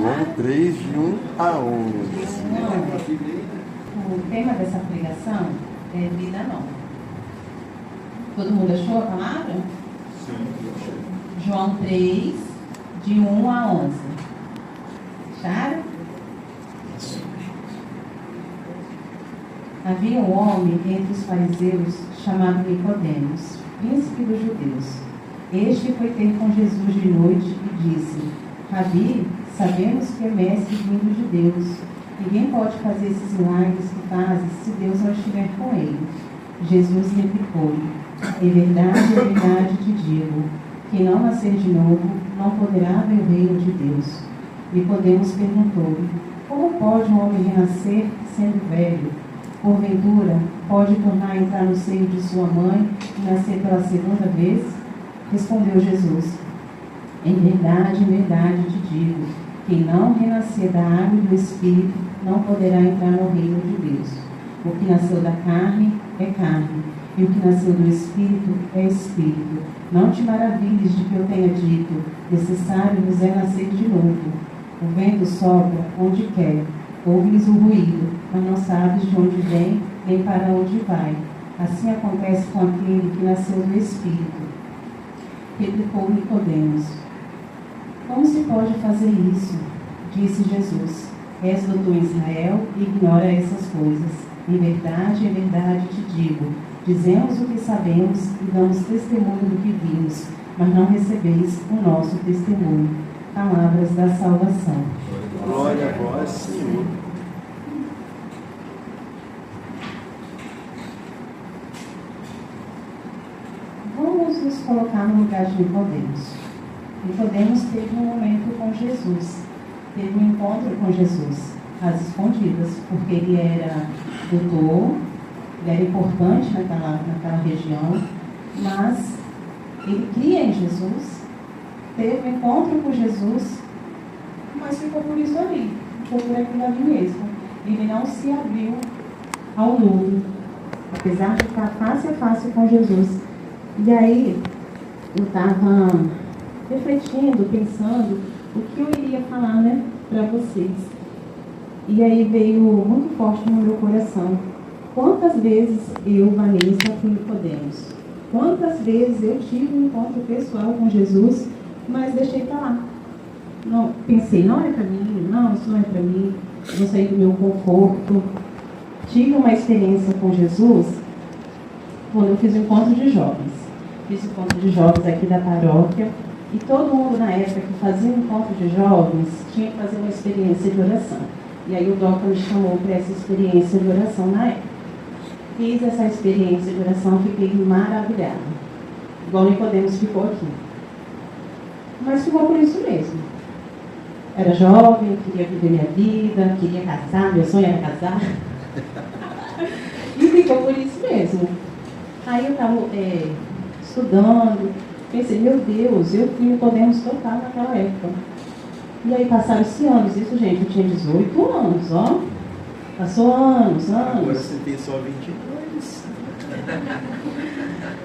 João 3, de 1 a 11. O tema dessa pregação é vida nova. Todo mundo achou a palavra? Sim. João 3, de 1 a 11. Acharam? Havia um homem entre os fariseus chamado Nicodemos, príncipe dos judeus. Este foi ter com Jesus de noite e disse: Rabi, sabemos que é mestre vindo de Deus. Ninguém pode fazer esses milagres que fazes se Deus não estiver com ele. Jesus replicou-lhe: Em verdade te digo, quem não nascer de novo não poderá ver o reino de Deus. Nicodemos perguntou-lhe: Como pode um homem renascer sendo velho? Porventura, pode tornar a entrar no seio de sua mãe e nascer pela segunda vez? Respondeu Jesus: Em verdade te digo, quem não renascer da água e do Espírito não poderá entrar no reino de Deus. O que nasceu da carne é carne, e o que nasceu do Espírito é Espírito. Não te maravilhes de que eu tenha dito: necessário vos é nascer de novo. O vento sopra onde quer, ouves o ruído, mas não sabes de onde vem nem para onde vai. Assim acontece com aquele que nasceu do Espírito. Replicou Nicodemos: Como se pode fazer isso? Disse Jesus: És doutor em Israel e ignora essas coisas. Em verdade te digo, dizemos o que sabemos e damos testemunho do que vimos, mas não recebeis o nosso testemunho. Palavras da salvação. Glória a vós, Senhor. Vamos nos colocar no lugar de Nicodemos. Nicodemos teve um momento com Jesus, teve um encontro com Jesus, às escondidas, porque ele era doutor, ele era importante naquela região, mas ele cria em Jesus, teve um encontro com Jesus, mas ficou por isso ali, ficou por aquilo ali mesmo. Ele não se abriu ao mundo, apesar de estar face a face com Jesus. E aí, eu estava refletindo, pensando o que eu iria falar, para vocês. E aí veio muito forte no meu coração. Quantas vezes eu, Vanessa, fui Nicodemos? Quantas vezes eu tive um encontro pessoal com Jesus, mas deixei para lá. Não, pensei, não é para mim, não, isso não é para mim, vou sair do meu conforto. Tive uma experiência com Jesus quando eu fiz o encontro de jovens. Fiz o encontro de jovens aqui da paróquia e todo mundo na época que fazia o encontro de jovens tinha que fazer uma experiência de oração. E aí o Doca me chamou para essa experiência de oração na época. Fiz essa experiência de oração, fiquei maravilhada. Igual Nicodemos ficou aqui. Mas ficou por isso mesmo. Era jovem, queria viver minha vida, queria casar, meu sonho era casar. E ficou por isso mesmo. Aí eu estava estudando, pensei, meu Deus, eu fui Nicodemos total naquela época. E aí passaram-se anos, isso, gente, eu tinha 18 anos, ó. Passou anos. Agora você tem só 22.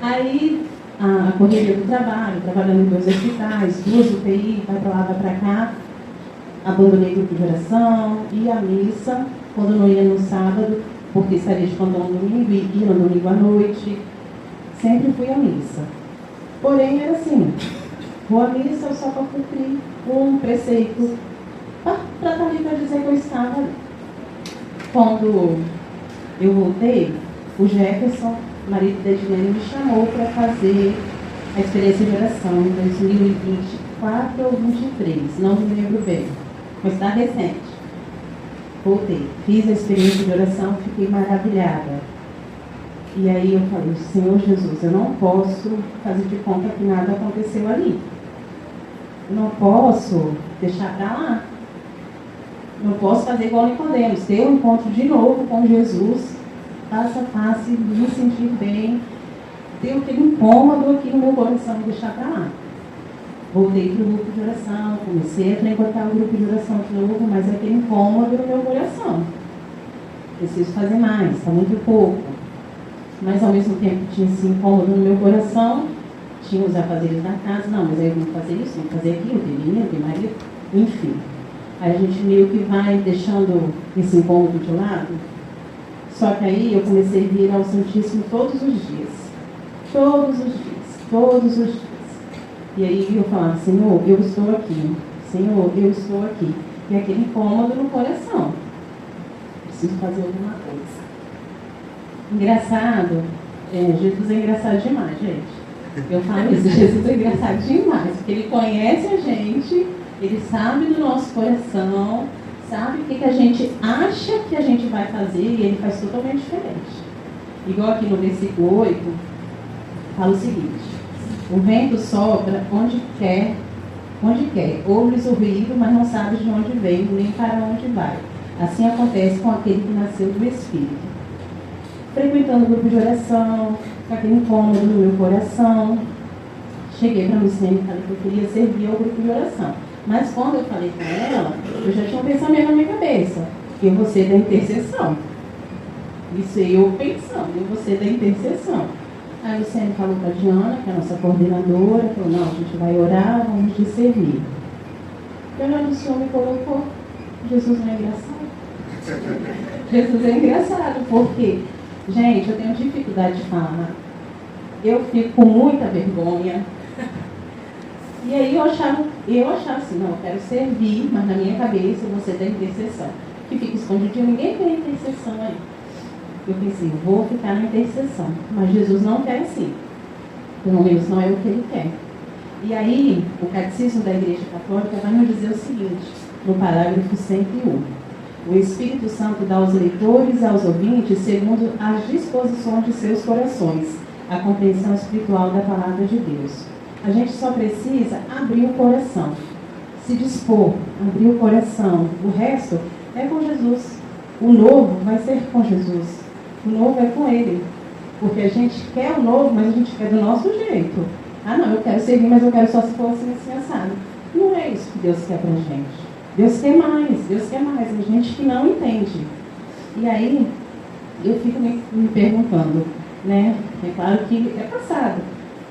Aí a correria do trabalho, trabalhando em 2 hospitais, 2 UTI, vai pra lá, vai pra cá. Abandonei o grupo de oração, ia à missa, quando não ia no sábado, porque estaria de plantão no domingo, e ia no domingo à noite. Sempre fui à missa. Porém, era assim, vou à missa só para cumprir um preceito, para estar ali para dizer que eu estava ali. Quando eu voltei, o Jefferson, marido da Edilene, me chamou para fazer a experiência de oração em 2024 ou 2023, não me lembro bem, mas está recente. Voltei, fiz a experiência de oração, fiquei maravilhada. E aí eu falei, Senhor Jesus, eu não posso fazer de conta que nada aconteceu ali. Eu não posso deixar para lá. Não posso fazer igual Nicodemos, ter um encontro de novo com Jesus, face a face, me sentir bem, ter aquele incômodo aqui no meu coração e deixar para lá. Voltei para o grupo de oração, comecei a frequentar o grupo de oração de novo, mas aquele incômodo no meu coração. Preciso fazer mais, está muito pouco. Mas ao mesmo tempo tinha esse incômodo no meu coração, tinha os afazeres da casa, não, mas aí eu vou fazer isso, vou fazer aquilo, eu tenho dinheiro, eu tenho marido, enfim. Aí a gente meio que vai deixando esse incômodo de lado. Só que aí eu comecei a vir ao Santíssimo todos os dias. Todos os dias. Todos os dias. E aí eu falava, Senhor, eu estou aqui. Senhor, eu estou aqui. E aquele incômodo no coração. Preciso fazer alguma coisa. Engraçado. Jesus é engraçado demais, gente. Eu falo isso, Jesus é engraçado demais. Porque Ele conhece a gente, Ele sabe do nosso coração, sabe o que a gente acha que a gente vai fazer e Ele faz totalmente diferente. Igual aqui no versículo 8, fala o seguinte: o vento sopra onde quer, ouves o ruído, mas não sabes de onde vem, nem para onde vai. Assim acontece com aquele que nasceu do Espírito. Frequentando o grupo de oração, com aquele incômodo no meu coração, cheguei para a Luciene e falei que eu queria servir ao grupo de oração. Mas quando eu falei com ela, eu já tinha um pensamento na minha cabeça, que eu vou ser da intercessão. Isso eu pensando, eu vou ser da intercessão. Aí a Luciene falou para a Diana, que é a nossa coordenadora, falou, não, a gente vai orar, vamos te servir. E a do Senhor me colocou, Jesus não é engraçado? Jesus é engraçado, porque, gente, eu tenho dificuldade de falar. Eu fico com muita vergonha. E aí eu achava assim, não, eu quero servir, mas na minha cabeça eu vou ser da intercessão. Que fica escondidinho, ninguém quer intercessão aí. Eu pensei, vou ficar na intercessão. Mas Jesus não quer assim. Pelo menos não é o que Ele quer. E aí, o Catecismo da Igreja Católica vai nos dizer o seguinte, no parágrafo 101. O Espírito Santo dá aos leitores e aos ouvintes, segundo as disposições de seus corações, a compreensão espiritual da palavra de Deus. A gente só precisa abrir o coração, se dispor, abrir o coração. O resto é com Jesus. O novo vai ser com Jesus. O novo é com Ele. Porque a gente quer o novo, mas a gente quer do nosso jeito. Ah, não, eu quero servir, mas eu quero só se for assim, assado. Não é isso que Deus quer pra gente. Deus quer mais. A gente que não entende. E aí, eu fico me perguntando, né? É claro que é passado.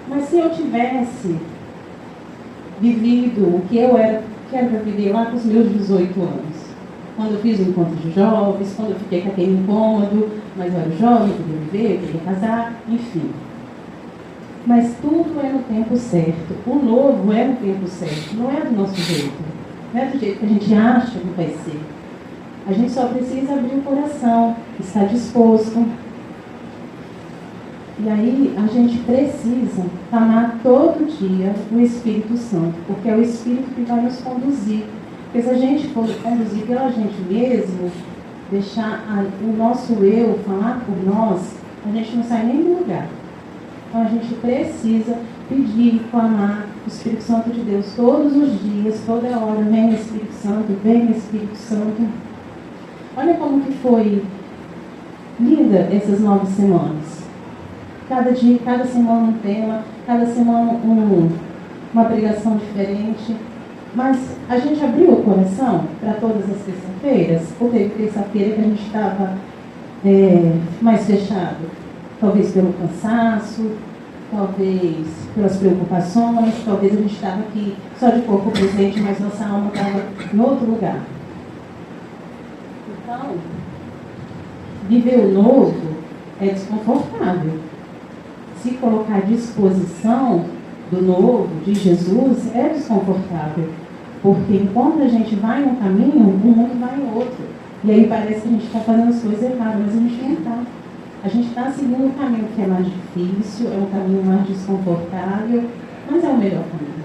Mas se eu tivesse vivido o que eu quero viver lá com os meus 18 anos, quando eu fiz o encontro de jovens, quando eu fiquei com aquele incômodo, mas eu era jovem, eu queria viver, eu queria casar, enfim. Mas tudo é no tempo certo. O novo é no tempo certo, não é do nosso jeito. Não é do jeito que a gente acha que vai ser. A gente só precisa abrir o coração, estar disposto. E aí a gente precisa amar todo dia o Espírito Santo, porque é o Espírito que vai nos conduzir. Porque se a gente for conduzir pela gente mesmo, deixar o nosso eu falar por nós, a gente não sai nem do lugar. Então a gente precisa pedir, clamar o Espírito Santo de Deus todos os dias, toda hora. Vem Espírito Santo, vem Espírito Santo. Olha como que foi linda essas 9 semanas. Cada dia, cada semana um tema, cada semana uma pregação diferente. Mas a gente abriu o coração para todas as terças-feiras, ou teve terça-feira que a gente estava mais fechado? Talvez pelo cansaço, talvez pelas preocupações, talvez a gente estava aqui só de corpo presente, mas nossa alma estava em outro lugar. Então, viver o novo é desconfortável. Se colocar à disposição do novo, de Jesus, é desconfortável. Porque enquanto a gente vai num caminho, o mundo vai em outro. E aí parece que a gente está fazendo as coisas erradas, mas a gente não está. A gente está seguindo um caminho que é mais difícil, é um caminho mais desconfortável, mas é o melhor caminho.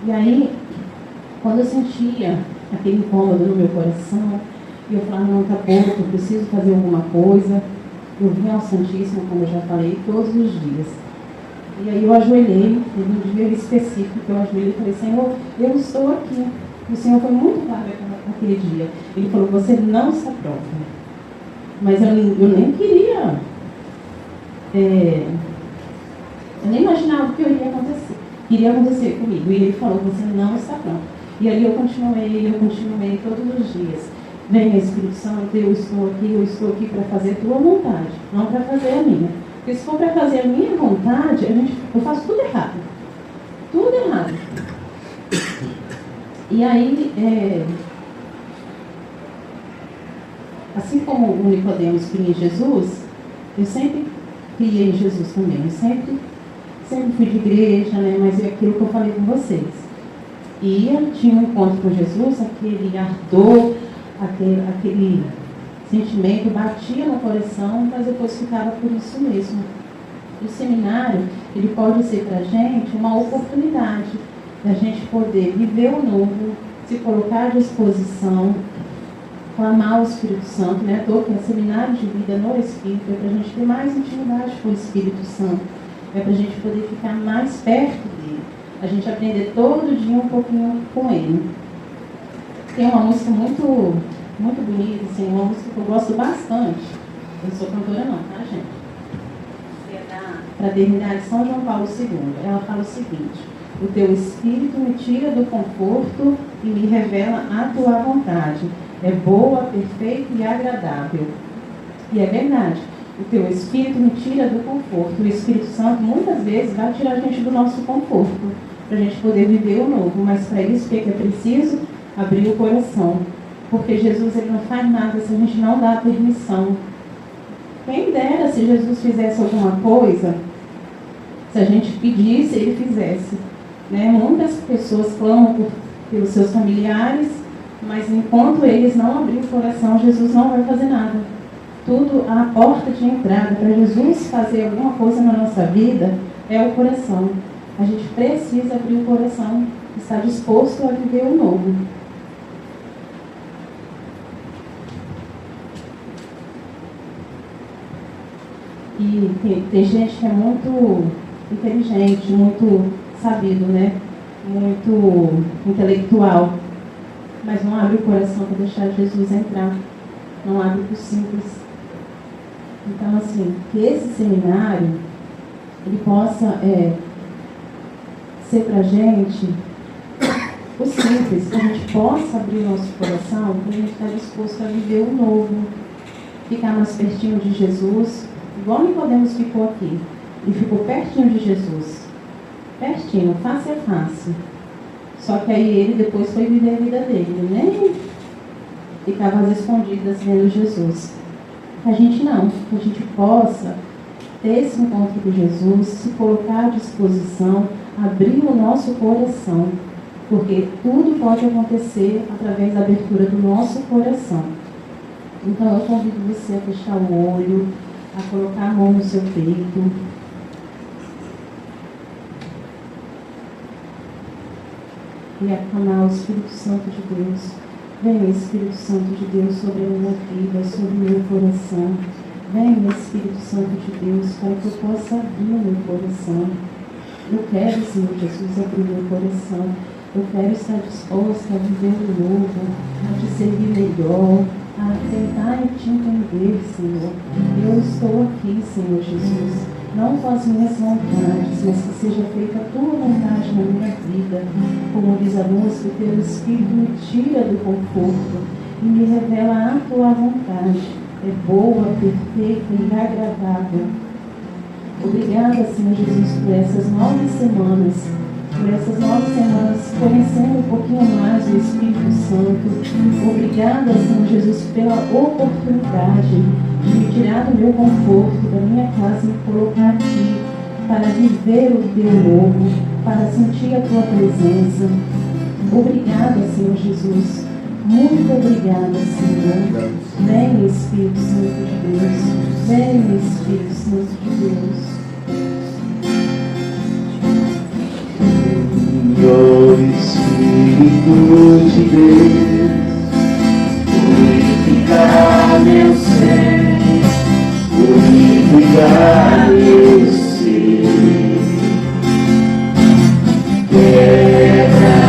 E aí, quando eu sentia aquele incômodo no meu coração, e eu falava, não, tá pouco, eu preciso fazer alguma coisa, eu vim ao Santíssimo, como eu já falei, todos os dias. E aí eu ajoelhei, teve um dia específico que eu ajoelhei e falei, Senhor, eu estou aqui. E o Senhor foi muito claro naquele dia. Ele falou, você não está pronta. Mas eu nem queria, eu nem imaginava o que iria acontecer comigo. E ele falou, você não está pronta. E ali eu continuei todos os dias. Venha Espírito Santo, eu estou aqui para fazer a tua vontade, não para fazer a minha. Porque se for para fazer a minha vontade, eu faço tudo errado. Tudo errado. E aí, assim como o Nicodemos cria em Jesus, eu sempre criei em Jesus também. Eu sempre fui de igreja, né? Mas é aquilo que eu falei com vocês. Ia, tinha um encontro com Jesus, aquele ardor, aquele sentimento batia no coração, mas depois ficava por isso mesmo. O seminário, ele pode ser para a gente uma oportunidade da gente poder viver o novo, se colocar à disposição, clamar o Espírito Santo, né? Que é seminário de vida no Espírito, é para a gente ter mais intimidade com o Espírito Santo, é para a gente poder ficar mais perto dele, a gente aprender todo dia um pouquinho com ele. Tem uma música muito bonita, assim, uma música que eu gosto bastante. Eu não sou cantora não, tá, gente? É da Fraternidade São João Paulo II. Ela fala o seguinte: o teu Espírito me tira do conforto e me revela a tua vontade. É boa, perfeita e agradável. E é verdade. O teu Espírito me tira do conforto. O Espírito Santo muitas vezes vai tirar a gente do nosso conforto, para a gente poder viver o novo. Mas para isso, o que é preciso? Abrir o coração. Porque Jesus, ele não faz nada se a gente não dá permissão. Quem dera se Jesus fizesse alguma coisa, se a gente pedisse, ele fizesse. Né? Muitas pessoas clamam pelos seus familiares, mas enquanto eles não abrirem o coração, Jesus não vai fazer nada. Tudo, a porta de entrada para Jesus fazer alguma coisa na nossa vida é o coração. A gente precisa abrir o coração, estar disposto a viver o novo. E tem gente que é muito inteligente, muito sabido, né? Muito intelectual, mas não abre o coração para deixar Jesus entrar. Não abre para o simples. Então, assim, que esse seminário ele possa ser para a gente o simples, que a gente possa abrir o nosso coração, para a gente estar disposto a viver o novo, ficar mais pertinho de Jesus. Igual Nicodemos ficou aqui, e ficou pertinho de Jesus, pertinho, face a face. Só que aí ele depois foi viver a vida dele, nem ficava às escondidas vendo Jesus. A gente não, que a gente possa ter esse encontro com Jesus, se colocar à disposição, abrir o nosso coração, porque tudo pode acontecer através da abertura do nosso coração. Então eu convido você a fechar o olho, a colocar a mão no seu peito. E a clamar o Espírito Santo de Deus. Venha, Espírito Santo de Deus, sobre a minha vida, sobre o meu coração. Venha, Espírito Santo de Deus, para que eu possa abrir o meu coração. Eu quero, Senhor Jesus, abrir o meu coração. Eu quero estar disposta a viver o novo, a te servir melhor, a tentar te entender, Senhor. Eu estou aqui, Senhor Jesus, não com as minhas vontades, mas que seja feita a tua vontade na minha vida. Como diz a música, o teu Espírito me tira do conforto e me revela a tua vontade. É boa, perfeita e agradável. Obrigada, Senhor Jesus, por essas 9 semanas. Por essas 9 semanas, conhecendo um pouquinho mais o Espírito Santo. Obrigada, Senhor Jesus, pela oportunidade de me tirar do meu conforto, da minha casa e me colocar aqui para viver o teu novo, para sentir a tua presença. Obrigada, Senhor Jesus. Muito obrigada, Senhor. Vem, Espírito Santo de Deus. Vem, Espírito Santo de Deus. O Espírito de Deus, purificar meu ser, purificar meu ser. Quebra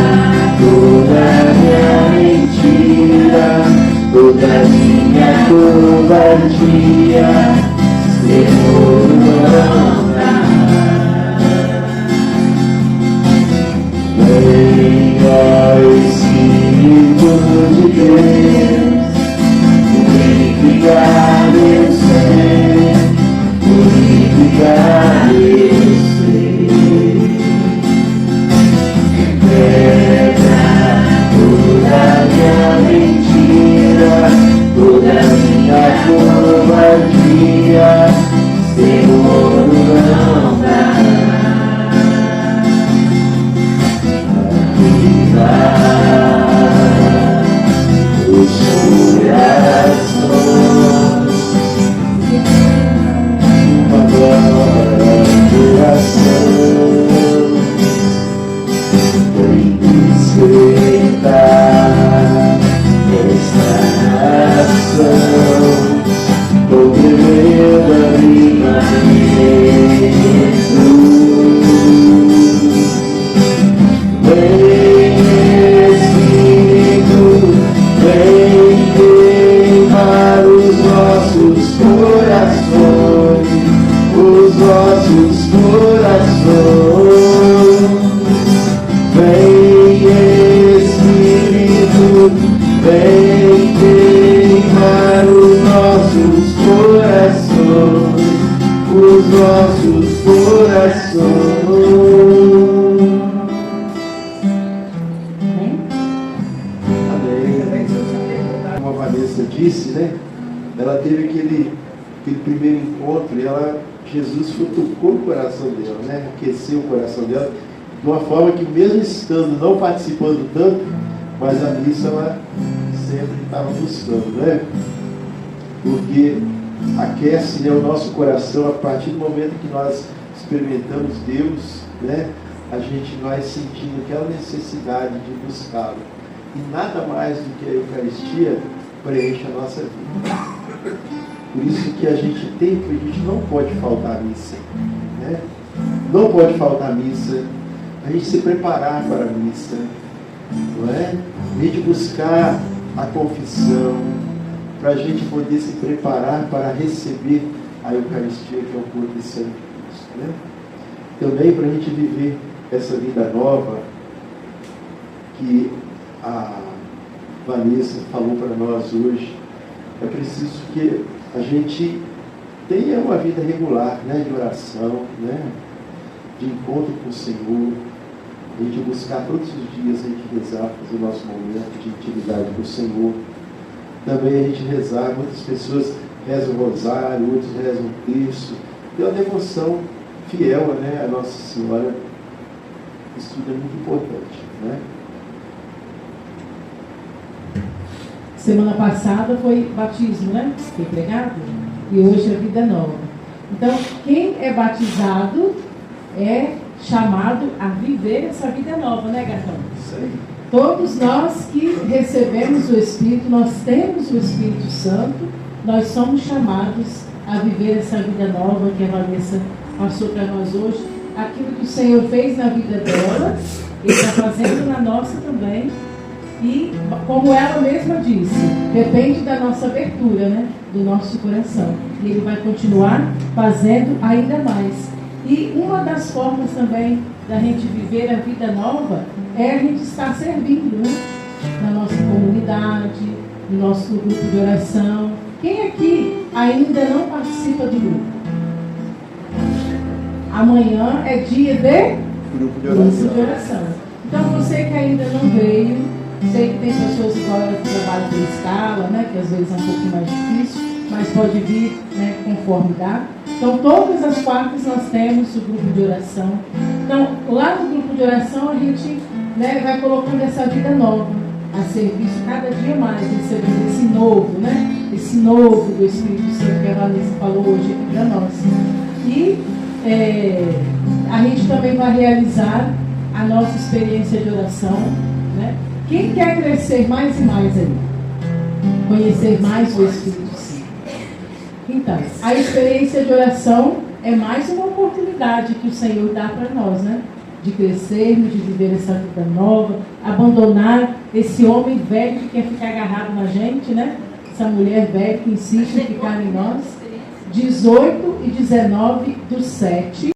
toda minha mentira, toda minha covardia, Senhor, não dá. Venha, Espírito de Deus, purificar meu ser, purificar meu ser. Quebra toda minha mentira, toda minha vem queimar os nossos corações, os nossos corações. Como a Vanessa disse, né? Ela teve aquele primeiro encontro e Jesus tocou o coração dela, né? Aqueceu o coração dela de uma forma que, mesmo estando, não participando tanto, mas a missa ela sempre estava buscando, né? Porque aquece, né, o nosso coração a partir do momento que nós experimentamos Deus, né? A gente vai sentindo aquela necessidade de buscá-lo. E nada mais do que a Eucaristia preenche a nossa vida. Por isso que a gente não pode faltar a missa, né? Não pode faltar a missa, a gente se preparar para a missa, não é? A gente buscar a confissão, para a gente poder se preparar para receber a Eucaristia, que é o corpo e sangue de Cristo, né? Também para a gente viver essa vida nova que a Vanessa falou para nós hoje. É preciso que a gente tenha uma vida regular, né, de oração, né, de encontro com o Senhor, a gente buscar todos os dias, a gente rezar, fazer o nosso momento de intimidade com o Senhor. Também a gente rezar, muitas pessoas rezam o rosário, outros rezam o terço, tem uma devoção fiel, né, a Nossa Senhora. Isso tudo é muito importante, né? Semana passada foi batismo, né? Foi pregado. E hoje é vida nova. Então, quem é batizado é chamado a viver essa vida nova, né, Gatão? Isso aí. Todos nós que recebemos o Espírito, nós temos o Espírito Santo, nós somos chamados a viver essa vida nova que a Vanessa passou para nós hoje. Aquilo que o Senhor fez na vida dela, Ele está fazendo na nossa também. E, como ela mesma disse, depende da nossa abertura, né? Do nosso coração. E Ele vai continuar fazendo ainda mais. E uma das formas também da gente viver a vida nova é a gente estar servindo, né? Na nossa comunidade, no nosso grupo de oração. Quem aqui ainda não participa do grupo? Amanhã é dia de Grupo de oração. Então, você que ainda não veio, sei que tem pessoas que agora trabalham por escala, né, que às vezes é um pouquinho mais difícil, mas pode vir, né, conforme dá. Então, todas as quartas nós temos o grupo de oração. Então, lá no grupo de oração, a gente, né, vai colocando essa vida nova a serviço cada dia mais, recebendo esse novo, né, esse novo do Espírito Santo que a Vanessa falou hoje aqui para nós. E a gente também vai realizar a nossa experiência de oração, né? Quem quer crescer mais e mais aí? Conhecer mais o Espírito Santo. Então, a experiência de oração é mais uma oportunidade que o Senhor dá para nós, né? De crescermos, de viver essa vida nova, abandonar esse homem velho que quer ficar agarrado na gente, né? Essa mulher velha que insiste em ficar em nós. 18 e 19/7.